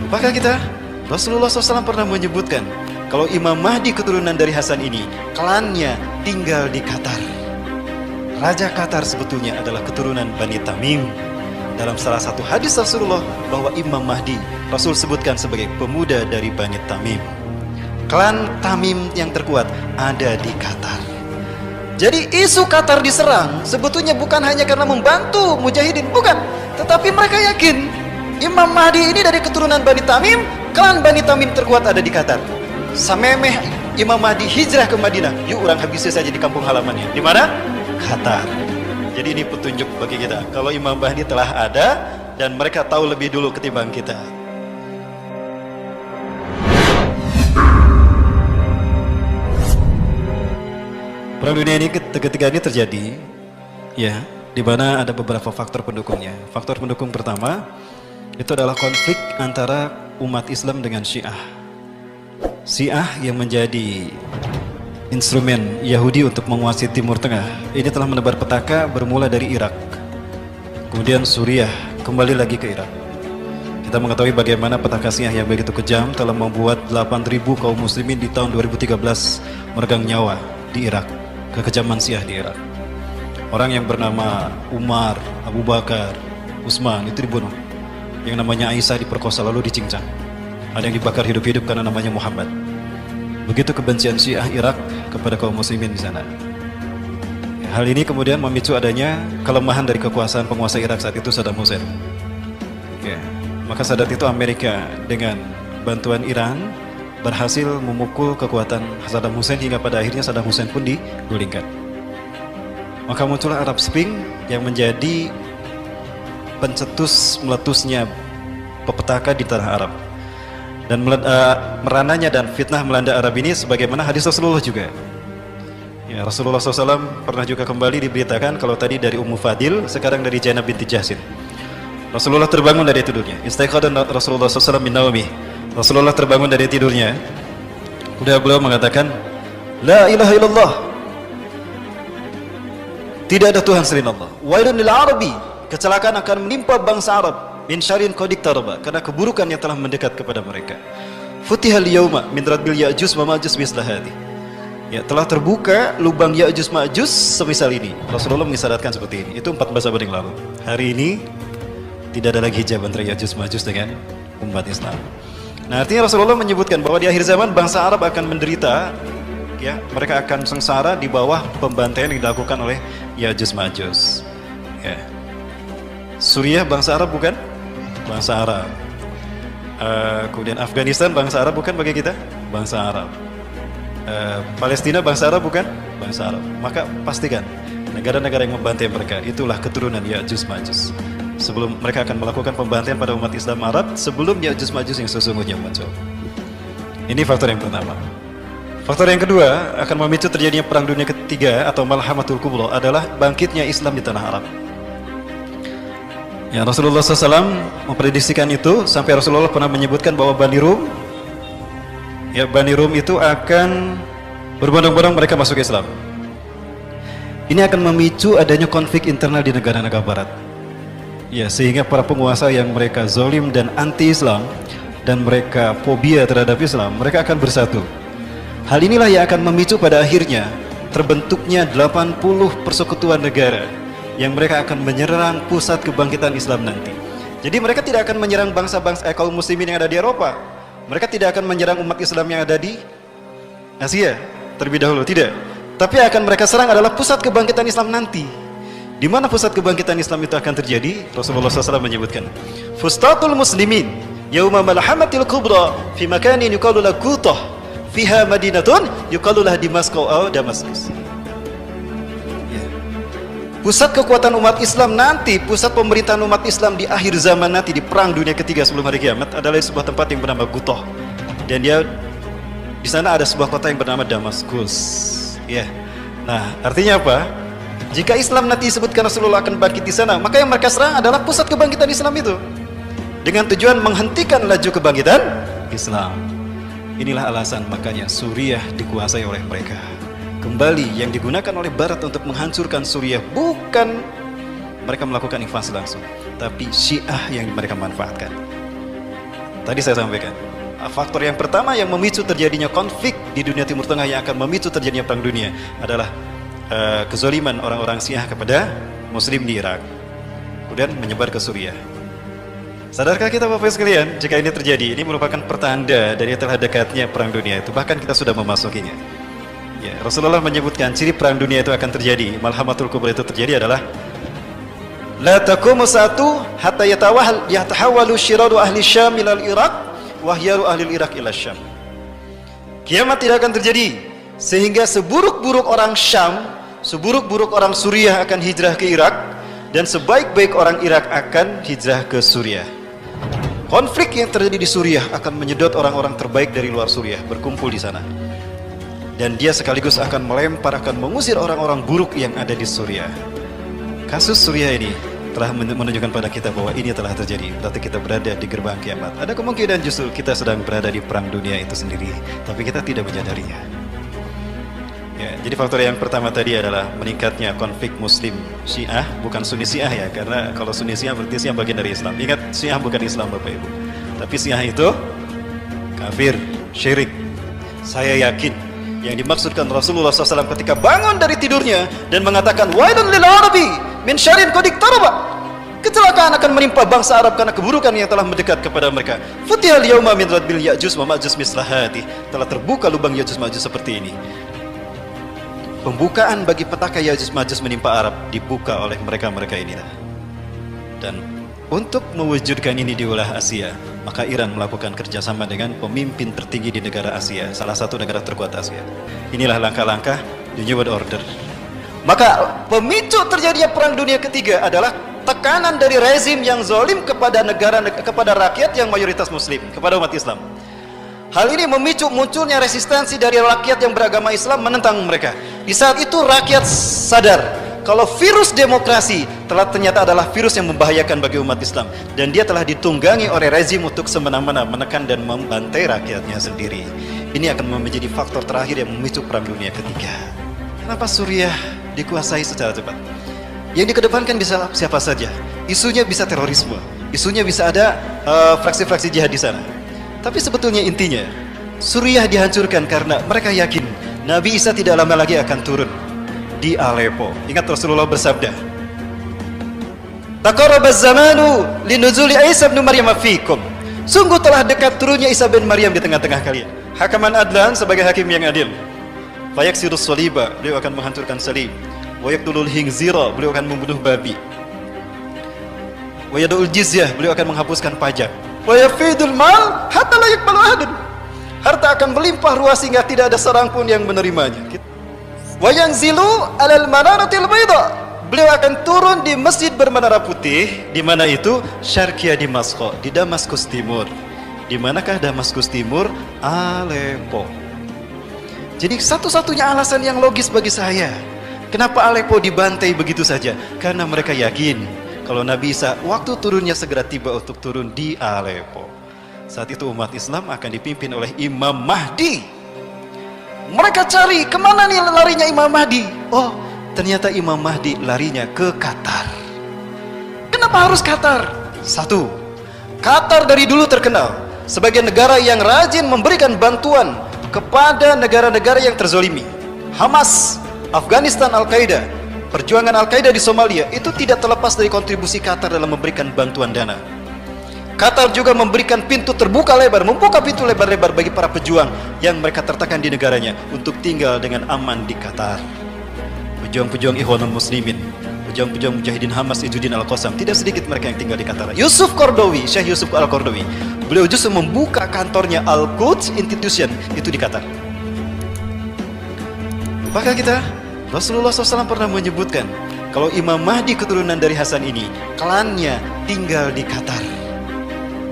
Lupakah kita? Rasulullah SAW pernah menyebutkan kalau Imam Mahdi keturunan dari Hasan ini, klannya tinggal di Qatar. Raja Qatar sebetulnya adalah keturunan Bani Tamim. Dalam salah satu hadis Rasulullah bahwa Imam Mahdi Rasul sebutkan sebagai pemuda dari Bani Tamim. Klan Tamim yang terkuat ada di Qatar. Jadi isu Qatar diserang sebetulnya bukan hanya karena membantu mujahidin, bukan. Tetapi mereka yakin Imam Mahdi ini dari keturunan Bani Tamim, klan Bani Tamim terkuat ada di Qatar. Samemeh Imam Mahdi hijrah ke Madinah, yuk orang habisnya saja di kampung halamannya. Di mana? Qatar. Jadi ini petunjuk bagi kita kalau Imam Mahdi telah ada dan mereka tahu lebih dulu ketimbang kita. Perang dunia ini ketiga ini terjadi, ya, di mana ada beberapa faktor pendukungnya. Faktor pendukung pertama itu adalah konflik antara umat Islam dengan Syiah. Syiah yang menjadi instrumen Yahudi untuk menguasai Timur Tengah ini telah menebar petaka bermula dari Irak, kemudian Suriah, kembali lagi ke Irak. Kita mengetahui bagaimana petaka Syiah yang begitu kejam telah membuat 8.000 kaum muslimin di tahun 2013 meregang nyawa di Irak. Kekejaman Syiah di Irak. Orang yang bernama Umar, Abu Bakar, Utsman itu dibunuh. Yang namanya Aisyah diperkosa lalu dicincang. Ada yang dibakar hidup-hidup karena namanya Muhammad. Begitu kebencian Syiah Irak kepada kaum muslimin di sana. Hal ini kemudian memicu adanya kelemahan dari kekuasaan penguasa Irak saat itu, Saddam Hussein. Maka saat itu Amerika dengan bantuan Iran berhasil memukul kekuatan Saddam Hussein hingga pada akhirnya Saddam Hussein pun digulingkan. Maka muncullah Arab Spring yang menjadi pencetus meletusnya petaka di tanah Arab. Dan merananya dan fitnah melanda Arab ini sebagaimana hadis Rasulullah juga. Ya, Rasulullah SAW pernah juga kembali diberitakan kalau tadi dari Ummu Fadil, sekarang dari Zainab binti Jahsin. Rasulullah terbangun dari tidurnya. Istaiqadha Rasulullah SAW min naumih. Rasulullah terbangun dari tidurnya. Udah beliau mengatakan, La ilaha illallah. Tidak ada Tuhan selain Allah. Wailun lil Arabi. Kecelakaan akan menimpa bangsa Arab. Min syarrin qad iqtaraba, karena keburukan yang telah mendekat kepada mereka. Futihal yauma min radbil Ya'juj wa Ma'juj misla hadhi. Ya, telah terbuka lubang Ya'juj Ma'juj semisal ini. Rasulullah mengisyaratkan seperti ini. Itu 14 abad yang lalu. Hari ini tidak ada lagi hijab antara Ya'juj Ma'juj dengan umat Islam. Nah, artinya Rasulullah menyebutkan bahwa di akhir zaman bangsa Arab akan menderita, ya, mereka akan sengsara di bawah pembantaian yang dilakukan oleh Ya'juj Ma'juj. Ya. Suriah bangsa Arab bukan? Bangsa Arab. Kemudian Afghanistan bangsa Arab bukan bagi kita? Bangsa Arab. Palestina bangsa Arab bukan? Bangsa Arab. Maka pastikan negara-negara yang membantai mereka itulah keturunan Ya'juj Ma'juj. Sebelum mereka akan melakukan pembantaian pada umat Islam Arab sebelum Ya'juj Ma'juj yang sesungguhnya muncul. Ini faktor yang pertama. Faktor yang kedua akan memicu terjadinya perang dunia ketiga atau Malhamatul Kubra adalah bangkitnya Islam di tanah Arab. Ya, Rasulullah SAW memprediksikan itu sampai Rasulullah pernah menyebutkan bahwa Bani Rum, ya, Bani Rum itu akan berbondong-bondong mereka masuk Islam. Ini akan memicu adanya konflik internal di negara-negara Barat. Ya, sehingga para penguasa yang mereka zalim dan anti-Islam dan mereka fobia terhadap Islam, mereka akan bersatu. Hal inilah yang akan memicu pada akhirnya terbentuknya 80 persekutuan negara yang mereka akan menyerang pusat kebangkitan Islam nanti. Jadi mereka tidak akan menyerang bangsa-bangsa kaum muslimin yang ada di Eropa. Mereka tidak akan menyerang umat Islam yang ada di Asia terlebih dahulu, tidak. Tapi akan mereka serang adalah pusat kebangkitan Islam nanti. Di mana pusat kebangkitan Islam itu akan terjadi? Rasulullah SAW menyebutkan, Fustatul muslimin yauma malhamatil kubra fi makanin yuqalu lahu Qutah fiha madinatun yuqalu laha Damaskus atau Damaskus. Pusat kekuatan umat Islam nanti, pusat pemerintahan umat Islam di akhir zaman nanti, di perang dunia ketiga sebelum hari kiamat adalah sebuah tempat yang bernama Qutah. Dan dia di sana ada sebuah kota yang bernama Damaskus. Ya. Nah, artinya apa? Jika Islam nanti disebutkan Rasulullah akan bangkit di sana, maka yang mereka serang adalah pusat kebangkitan Islam itu. Dengan tujuan menghentikan laju kebangkitan Islam. Inilah alasan makanya Suriah dikuasai oleh mereka. Kembali yang digunakan oleh Barat untuk menghancurkan Suriah bukan mereka melakukan invasi langsung, tapi Syiah yang mereka manfaatkan. Tadi saya sampaikan, faktor yang pertama yang memicu terjadinya konflik di dunia Timur Tengah, yang akan memicu terjadinya perang dunia adalah kezaliman orang-orang Syiah kepada Muslim di Irak, kemudian menyebar ke Suriah. Sadarkah kita Bapak sekalian, jika ini terjadi, ini merupakan pertanda dari telah dekatnya perang dunia itu, bahkan kita sudah memasukinya. Ya, Rasulullah menyebutkan ciri perang dunia itu akan terjadi, malhamatul kubra itu terjadi adalah la taqumu sa'atu hatta yatahawalu syiradu ahli Syam ila al-Iraq wa hyaru ahli al-Iraq ila Syam. Kiamat tidak akan terjadi sehingga seburuk-buruk orang Syam, seburuk-buruk orang Suriah akan hijrah ke Irak, dan sebaik-baik orang Irak akan hijrah ke Suriah. Konflik yang terjadi di Suriah akan menyedot orang-orang terbaik dari luar Suriah berkumpul di sana. Dan dia sekaligus akan melempar, akan mengusir orang-orang buruk yang ada di Suriah. Kasus Suriah ini telah menunjukkan pada kita bahwa ini telah terjadi. Berarti kita berada di gerbang kiamat. Ada kemungkinan justru kita sedang berada di perang dunia itu sendiri, tapi kita tidak menyadarinya. Ya, jadi faktor yang pertama tadi adalah meningkatnya konflik Muslim Syiah, bukan Sunni Syiah ya, karena kalau Sunni Syiah berarti Syiah bagian dari Islam. Ingat, Syiah bukan Islam Bapak Ibu, tapi Syiah itu kafir, syirik. Saya yakin yang dimaksudkan Rasulullah SAW ketika bangun dari tidurnya dan mengatakan wailun lil arabi min syarrin qad iqtaraba, kecelakaan akan menimpa bangsa Arab karena keburukan yang telah mendekat kepada mereka. Futihal yauma min radbil ya'juj wa ma'juj mislahati, telah terbuka lubang Ya'juj Ma'juj seperti ini. Pembukaan bagi petaka Ya'juj Ma'juj menimpa Arab dibuka oleh mereka-mereka inilah. Dan untuk mewujudkan ini di wilayah Asia, maka Iran melakukan kerjasama dengan pemimpin tertinggi di negara Asia, salah satu negara terkuat Asia. Inilah langkah-langkah the New World Order. Maka pemicu terjadinya perang dunia ketiga adalah tekanan dari rezim yang zalim kepada kepada rakyat yang mayoritas Muslim, kepada umat Islam. Hal ini memicu munculnya resistensi dari rakyat yang beragama Islam menentang mereka. Di saat itu rakyat sadar kalau virus demokrasi telah ternyata adalah virus yang membahayakan bagi umat Islam, dan dia telah ditunggangi oleh rezim untuk semena-mena menekan dan membantai rakyatnya sendiri. Ini akan menjadi faktor terakhir yang memicu perang dunia ketiga. Kenapa Suriah dikuasai secara cepat? Yang dikedepankan bisa siapa saja. Isunya bisa terorisme, isunya bisa ada fraksi-fraksi jihad di sana. Tapi sebetulnya intinya Suriah dihancurkan karena mereka yakin Nabi Isa tidak lama lagi akan turun di Aleppo. Ingat Rasulullah bersabda, "Taqarrabaz zamanu linuzuli Isa bin Maryam fiikum." Sungguh telah dekat turunnya Isa bin Maryam di tengah-tengah kalian. Hakaman adlan, sebagai hakim yang adil. Fayaksirus saliba, beliau akan menghancurkan salib. Wa yaqtulul khinzira, beliau akan membunuh babi. Wa yadul jizyah, beliau akan menghapuskan pajak. Wa yafidul mal hatta la yaqbalu ahadun, harta akan melimpah ruah sehingga tidak ada seorang pun yang menerimanya. Wa yanzilu alal manaratil bayda, beliau akan turun di masjid bermenara putih. Di mana itu? Syarqiyah Damaskus, di Damaskus Timur. Di manakah Damaskus Timur? Aleppo. Jadi satu-satunya alasan yang logis bagi saya, kenapa Aleppo dibantai begitu saja? Karena mereka yakin kalau Nabi Isa waktu turunnya segera tiba untuk turun di Aleppo. Saat itu umat Islam akan dipimpin oleh Imam Mahdi. Mereka cari kemana nih larinya Imam Mahdi. Oh, ternyata Imam Mahdi larinya ke Qatar. Kenapa harus Qatar? Satu, Qatar dari dulu terkenal sebagai negara yang rajin memberikan bantuan kepada negara-negara yang terzolimi. Hamas, Afghanistan, Al-Qaeda, perjuangan Al-Qaeda di Somalia itu tidak terlepas dari kontribusi Qatar dalam memberikan bantuan dana. Qatar juga memberikan pintu terbuka lebar, membuka pintu lebar-lebar bagi para pejuang yang mereka tertekan di negaranya untuk tinggal dengan aman di Qatar. Pejuang-pejuang Ikhwanul Muslimin, pejuang-pejuang Mujahidin Hamas, Izzuddin Al-Qassam, tidak sedikit mereka yang tinggal di Qatar. Yusuf Qaradawi, Syekh Yusuf Al-Qaradawi, beliau justru membuka kantornya Al-Quds Institution itu di Qatar. Apakah kita? Rasulullah SAW pernah menyebutkan kalau Imam Mahdi keturunan dari Hasan ini, klannya tinggal di Qatar.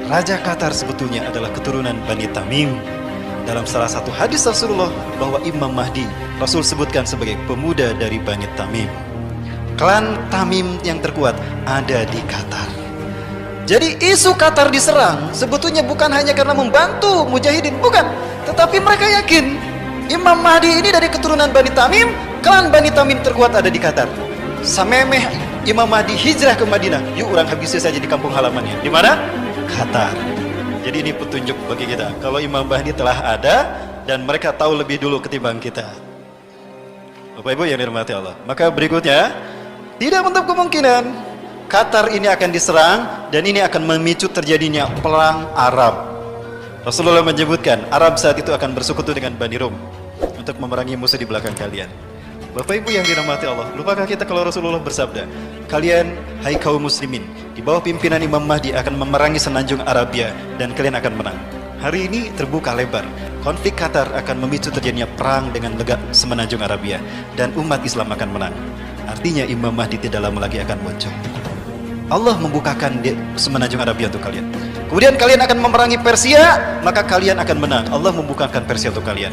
Raja Qatar sebetulnya adalah keturunan Bani Tamim. Dalam salah satu hadis Rasulullah bahwa Imam Mahdi Rasul sebutkan sebagai pemuda dari Bani Tamim. Klan Tamim yang terkuat ada di Qatar. Jadi isu Qatar diserang sebetulnya bukan hanya karena membantu mujahidin, bukan, tetapi mereka yakin Imam Mahdi ini dari keturunan Bani Tamim. Klan Bani Tamim terkuat ada di Qatar. Samemeh Imam Mahdi hijrah ke Madinah, yuk orang habisnya saja di kampung halamannya. Di mana? Qatar. Jadi ini petunjuk bagi kita. Kalau Imam Mahdi telah ada dan mereka tahu lebih dulu ketimbang kita. Bapak Ibu yang dirahmati Allah. Maka berikutnya, tidak menutup kemungkinan Qatar ini akan diserang dan ini akan memicu terjadinya perang Arab. Rasulullah menyebutkan Arab saat itu akan bersekutu dengan Bani Rum untuk memerangi musuh di belakang kalian. Bapak Ibu yang dirahmati Allah, lupakah kita kalau Rasulullah bersabda, kalian hai kaum muslimin, di bawah pimpinan Imam Mahdi akan memerangi semenanjung Arabia dan kalian akan menang. Hari ini terbuka lebar, konflik Qatar akan memicu terjadinya perang dengan semenanjung Arabia dan umat Islam akan menang. Artinya Imam Mahdi tidak lama lagi akan muncul. Allah membukakan semenanjung Arabia untuk kalian. Kemudian kalian akan memerangi Persia, maka kalian akan menang. Allah membukakan Persia untuk kalian.